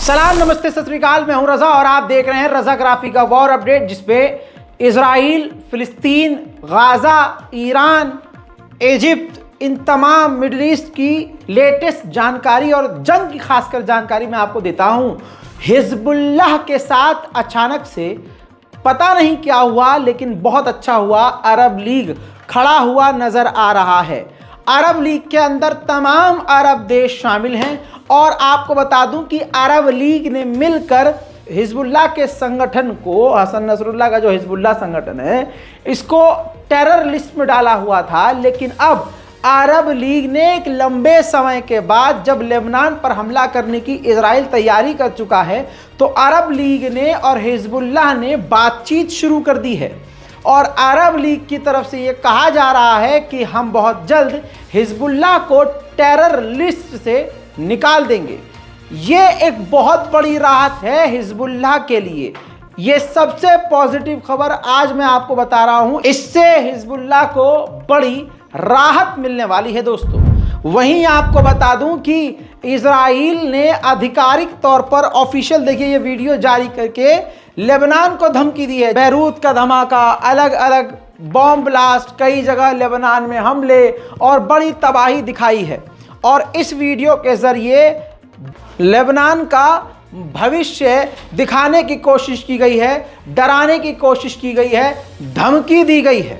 सलाम, नमस्ते, सत श्री अकाल। मैं हूं रजा और आप देख रहे हैं रजा ग्राफी का वॉर अपडेट, जिसपे इजराइल, फिलिस्तीन, गाजा, ईरान, इजिप्ट, इन तमाम मिडिल ईस्ट की लेटेस्ट जानकारी और जंग की खासकर जानकारी मैं आपको देता हूं। हिजबुल्लाह के साथ अचानक से पता नहीं क्या हुआ, लेकिन बहुत अच्छा हुआ, अरब लीग खड़ा हुआ नजर आ रहा है। अरब लीग के अंदर तमाम अरब देश शामिल हैं और आपको बता दूं कि अरब लीग ने मिलकर हिजबुल्लाह के संगठन को, हसन नसरुल्लाह का जो हिजबुल्लाह संगठन है, इसको टेरर लिस्ट में डाला हुआ था। लेकिन अब अरब लीग ने एक लंबे समय के बाद जब लेबनान पर हमला करने की इजराइल तैयारी कर चुका है, तो अरब लीग ने और हिजबुल्लाह ने बातचीत शुरू कर दी है। और अरब लीग की तरफ से ये कहा जा रहा है कि हम बहुत जल्द हिजबुल्लाह को टेरर लिस्ट से निकाल देंगे। ये एक बहुत बड़ी राहत है हिजबुल्लाह के लिए। ये सबसे पॉजिटिव खबर आज मैं आपको बता रहा हूं। इससे हिजबुल्लाह को बड़ी राहत मिलने वाली है दोस्तों। वहीं आपको बता दूं कि इजराइल ने आधिकारिक तौर पर ऑफिशियल, देखिए ये वीडियो जारी करके लेबनान को धमकी दी है। बैरूत का धमाका, अलग अलग बॉम्ब ब्लास्ट, कई जगह लेबनान में हमले और बड़ी तबाही दिखाई है। और इस वीडियो के जरिए लेबनान का भविष्य दिखाने की कोशिश की गई है, डराने की कोशिश की गई है, धमकी दी गई है।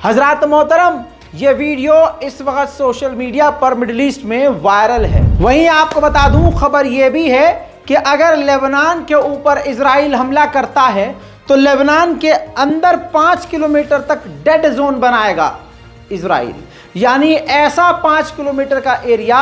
हजरात मोहतरम, ये वीडियो इस वक्त सोशल मीडिया पर मिडिल ईस्ट में वायरल है। वहीं आपको बता दूं, खबर यह भी है कि अगर लेबनान के ऊपर इजराइल हमला करता है तो लेबनान के अंदर 5 किलोमीटर तक डेड जोन बनाएगा इजराइल। यानी ऐसा 5 किलोमीटर का एरिया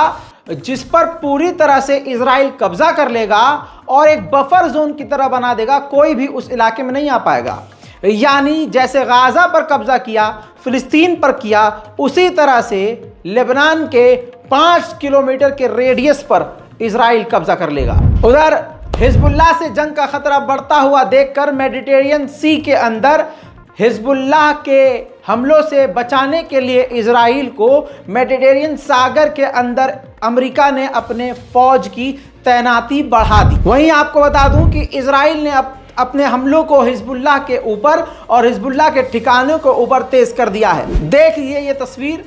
जिस पर पूरी तरह से इजराइल कब्जा कर लेगा और एक बफर जोन की तरह बना देगा, कोई भी उस इलाके में नहीं आ पाएगा। यानी जैसे गाजा पर कब्जा किया, फिलिस्तीन पर किया, उसी तरह से लेबनान के 5 किलोमीटर के रेडियस पर इजराइल कब्जा कर लेगा। उधर हिजबुल्लाह से जंग का खतरा बढ़ता हुआ देखकर मेडिटेरियन सी के अंदर हिजबुल्लाह के हमलों से बचाने के लिए इजराइल को मेडिटेरियन सागर के अंदर अमेरिका ने अपने फौज की तैनाती बढ़ा दी। वहीं आपको बता दूं कि इजराइल ने अपने हमलों को हिजबुल्लाह के ऊपर और हिजबुल्लाह के ठिकानों के ऊपर तेज कर दिया है। देखिए ये तस्वीर,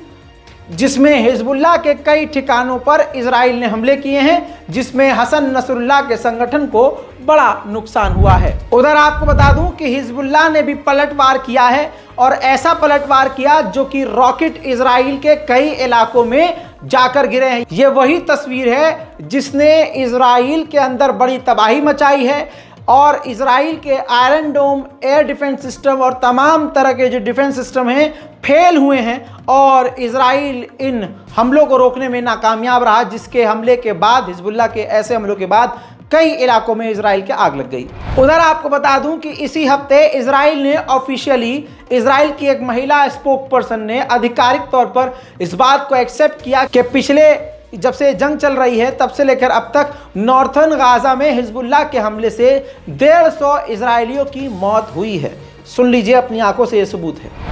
जिसमें हिजबुल्लाह के कई ठिकानों पर इजराइल ने हमले किए हैं, जिसमें हसन नसरुल्लाह के संगठन को बड़ा नुकसान हुआ है। उधर आपको बता दूं कि हिजबुल्लाह ने भी पलटवार किया है और ऐसा पलटवार किया जो कि रॉकेट इजराइल के कई इलाकों में जाकर गिरे हैं। ये वही तस्वीर है जिसने इजराइल के अंदर बड़ी तबाही मचाई है और इजराइल के आयरन डोम एयर डिफेंस सिस्टम और तमाम तरह के जो डिफेंस सिस्टम हैं फेल हुए हैं और इजराइल इन हमलों को रोकने में नाकामयाब रहा, जिसके हमले के बाद, हिजबुल्लाह के ऐसे हमलों के बाद कई इलाकों में इजराइल के आग लग गई। उधर आपको बता दूं कि इसी हफ्ते इजराइल ने ऑफिशियली, इजराइल की एक महिला स्पोक पर्सन ने आधिकारिक तौर पर इस बात को एक्सेप्ट किया कि पिछले जब से जंग चल रही है तब से लेकर अब तक नॉर्थर्न गाजा में हिजबुल्लाह के हमले से 150 इजरायलियों की मौत हुई है। सुन लीजिए, अपनी आंखों से ये सबूत है।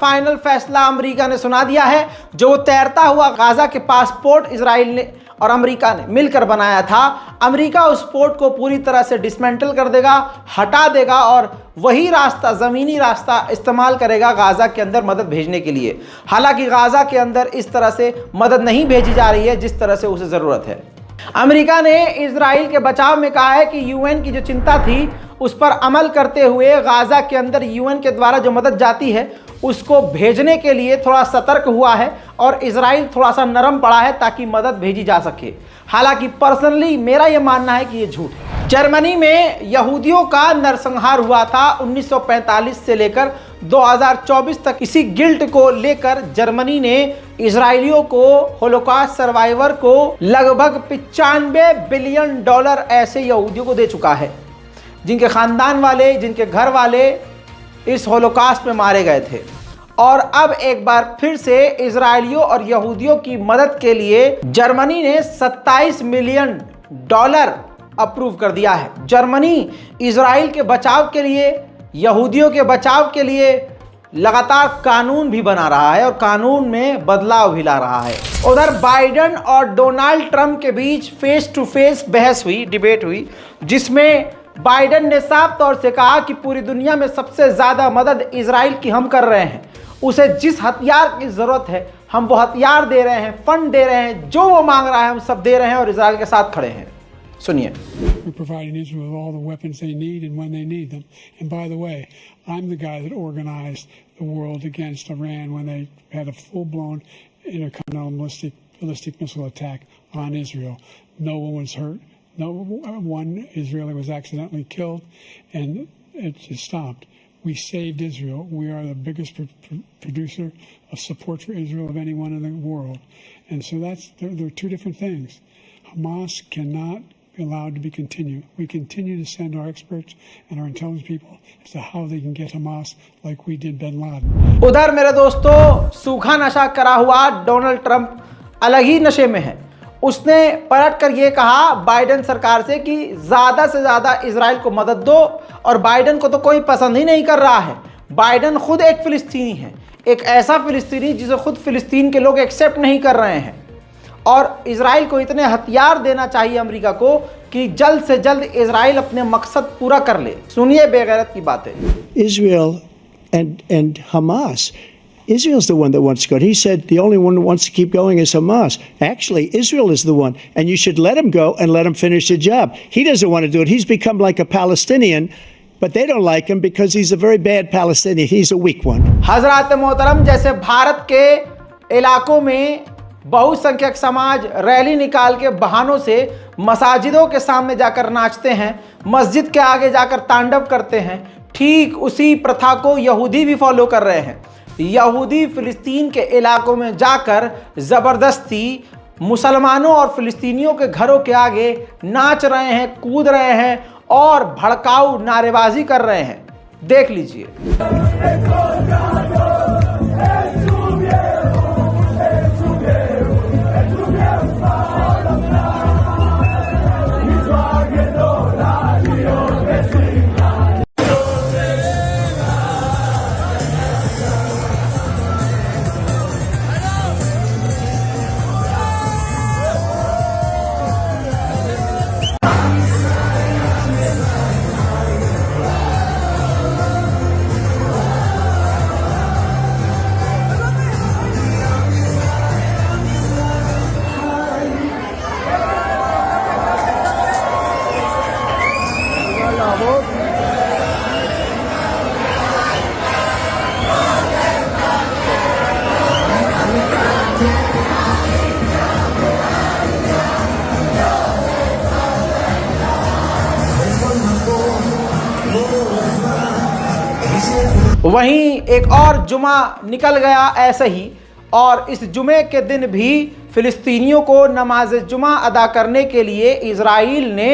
फाइनल फैसला अमेरिका ने सुना दिया है। जो तैरता हुआ गाजा के पासपोर्ट इजराइल ने और अमेरिका ने मिलकर बनाया था, अमेरिका उस पोर्ट को पूरी तरह से डिसमेंटल कर देगा, हटा देगा और वही रास्ता, ज़मीनी रास्ता इस्तेमाल करेगा गाजा के अंदर मदद भेजने के लिए। हालांकि गाजा के अंदर इस तरह से मदद नहीं भेजी जा रही है जिस तरह से उसे ज़रूरत है। अमेरिका ने इजराइल के बचाव में कहा है कि यूएन की जो चिंता थी उस पर अमल करते हुए गाजा के अंदर यूएन के द्वारा जो मदद जाती है उसको भेजने के लिए थोड़ा सतर्क हुआ है और इजराइल थोड़ा सा नरम पड़ा है ताकि मदद भेजी जा सके। हालांकि पर्सनली मेरा यह मानना है कि ये झूठ है। जर्मनी में यहूदियों का नरसंहार हुआ था 1945 से लेकर 2024 तक। इसी गिल्ट को लेकर जर्मनी ने इजरायलियों को, होलोकॉस्ट सर्वाइवर को लगभग $95 बिलियन ऐसे यहूदियों को दे चुका है जिनके ख़ानदान वाले, जिनके घर वाले इस होलोकॉस्ट में मारे गए थे। और अब एक बार फिर से इजरायलियों और यहूदियों की मदद के लिए जर्मनी ने $27 मिलियन अप्रूव कर दिया है। जर्मनी इजराइल के बचाव के लिए, यहूदियों के बचाव के लिए लगातार कानून भी बना रहा है और कानून में बदलाव भी ला रहा है। उधर बाइडेन और डोनाल्ड ट्रंप के बीच फेस टू फेस बहस हुई, डिबेट हुई, जिसमें बाइडेन ने साफ तौर से कहा कि पूरी दुनिया में सबसे ज़्यादा मदद इजराइल की हम कर रहे हैं, उसे जिस हथियार की ज़रूरत है हम वो हथियार दे रहे हैं, फंड दे रहे हैं, जो वो मांग रहा है हम सब दे रहे हैं और इजराइल के साथ खड़े हैं। सुनिए। We're providing Israel with all the weapons they need and when they need them. And by the way, I'm the guy that organized the world against Iran when they had a full-blown intercontinental ballistic missile attack on Israel. No one was hurt. No one Israeli was accidentally killed, and it just stopped. We saved Israel. We are the biggest producer of support for Israel of anyone in the world. And so there are two different things. Hamas cannot be allowed to be continued. We continue to send our experts and our intelligence people as to how they can get Hamas like we did bin Laden. उधर मेरे दोस्तों, सूखा नशा करा हुआ Donald Trump अलग ही नशे में है। उसने पलट कर ये कहा बाइडेन सरकार से कि ज़्यादा से ज़्यादा इजराइल को मदद दो, और बाइडेन को तो कोई पसंद ही नहीं कर रहा है। बाइडेन खुद एक फ़िलिस्तीनी है, एक ऐसा फ़िलिस्तीनी जिसे खुद फ़िलिस्तीन के लोग एक्सेप्ट नहीं कर रहे हैं, और इजराइल को इतने हथियार देना चाहिए अमेरिका को कि जल्द से जल्द इजराइल अपने मकसद पूरा कर ले। सुनिए बेगैरत की बातें। Israel and Hamas. Israel's the one that wants to go. He said the only one who wants to keep going is Hamas. Actually, Israel is the one, and you should let him go and let him finish the job. He doesn't want to do it. He's become like a Palestinian, but they don't like him because he's a very bad Palestinian. He's a weak one. हजरत मोहतरम, जैसे भारत के इलाकों में बहुसंख्यक समाज rally निकाल के बहानों से मसाजिदों के सामने जाकर नाचते हैं, मस्जिद के आगे जाकर तांडव करते हैं, ठीक उसी प्रथा को यहूदी भी फॉलो कर रहे हैं। यहूदी फ़िलिस्तीन के इलाकों में जाकर ज़बरदस्ती मुसलमानों और फ़िलिस्तीनियों के घरों के आगे नाच रहे हैं, कूद रहे हैं और भड़काऊ नारेबाजी कर रहे हैं। देख लीजिए। वहीं एक और जुमा निकल गया ऐसे ही, और इस जुमे के दिन भी फ़िलिस्तीनियों को नमाज जुमा अदा करने के लिए इजराइल ने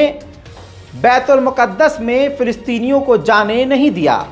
बैतुल मुक़द्दस में फ़िलिस्तीनियों को जाने नहीं दिया।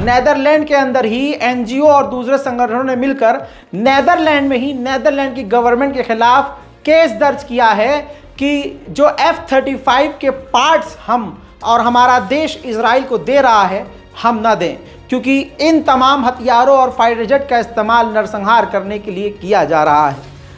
नेदरलैंड के अंदर ही एनजीओ और दूसरे संगठनों ने मिलकर नेदरलैंड में ही नेदरलैंड की गवर्नमेंट के खिलाफ केस दर्ज किया है कि जो F-35 के पार्ट्स हम और हमारा देश इजराइल को दे रहा है हम ना दें, क्योंकि इन तमाम हथियारों और फाइटर जेट का इस्तेमाल नरसंहार करने के लिए किया जा रहा है।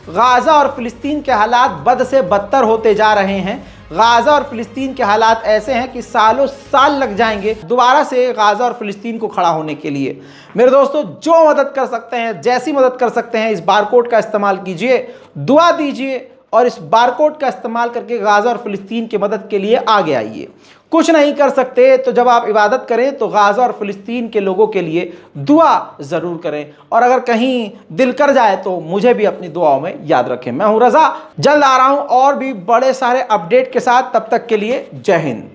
गाज़ा और फ़िलिस्तीन के हालात बद से बदतर होते जा रहे हैं। गाजा और फिलिस्तीन के हालात ऐसे हैं कि सालों साल लग जाएंगे दोबारा से गाजा और फिलिस्तीन को खड़ा होने के लिए। मेरे दोस्तों, जो मदद कर सकते हैं, जैसी मदद कर सकते हैं, इस बारकोड का इस्तेमाल कीजिए, दुआ दीजिए और इस बारकोड का इस्तेमाल करके गाजा और फिलिस्तीन की मदद के लिए आगे आइए। कुछ नहीं कर सकते तो जब आप इबादत करें तो गाजा और फिलिस्तीन के लोगों के लिए दुआ ज़रूर करें, और अगर कहीं दिल कर जाए तो मुझे भी अपनी दुआओं में याद रखें। मैं हूं रज़ा, जल्द आ रहा हूं और भी बड़े सारे अपडेट के साथ। तब तक के लिए जय हिंद।